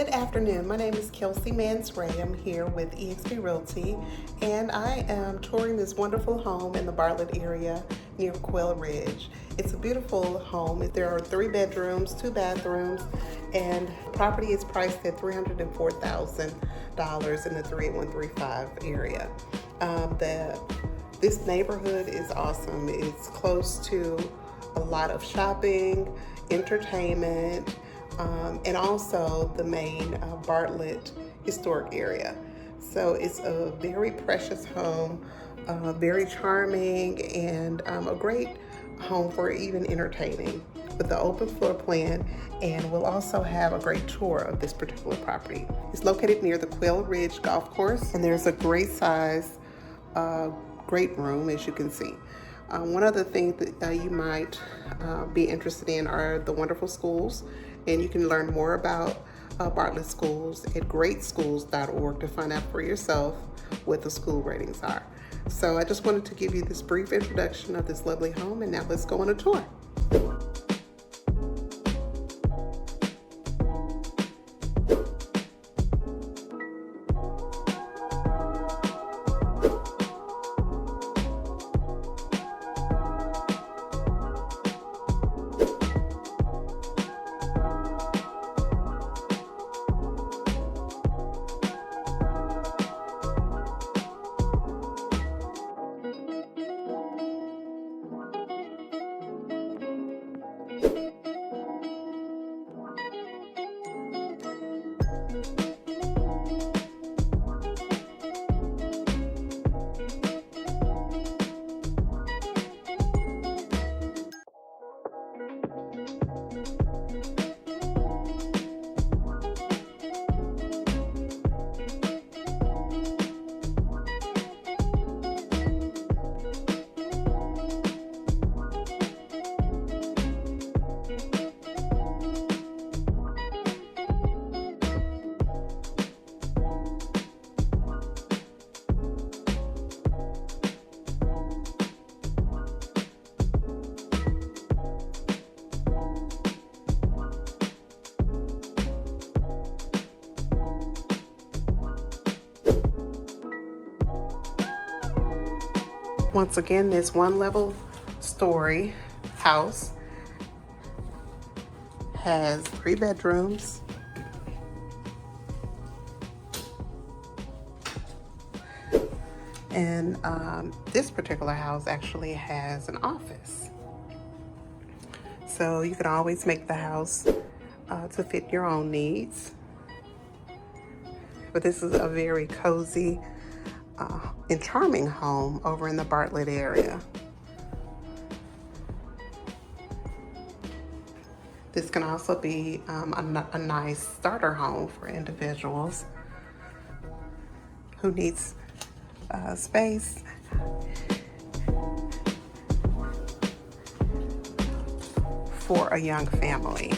Good afternoon. My name is Kelsey Mansray. I'm here with EXP Realty, and I am touring this wonderful home in the Bartlett area near Quail Ridge. It's a beautiful home. There are 3 bedrooms, 2 bathrooms, and the property is priced at $304,000 in the 38135 area. This neighborhood is awesome. It's close to a lot of shopping, entertainment, and also the main Bartlett historic area. So it's a very precious home, very charming, and a great home for even entertaining with the open floor plan. And we'll also have a great tour of this particular property. It's located near the Quail Ridge Golf Course, and there's a great size great room, as you can see. One other thing that you might be interested in are the wonderful schools, and you can learn more about Bartlett schools at greatschools.org to find out for yourself what the school ratings are. So I just wanted to give you this brief introduction of this lovely home, and now let's go on a tour. Once again, this one-level story house has 3 bedrooms, and this particular house actually has an office. So you can always make the house to fit your own needs. But this is a very cozy and charming home over in the Bartlett area. This can also be a nice starter home for individuals who needs space for a young family.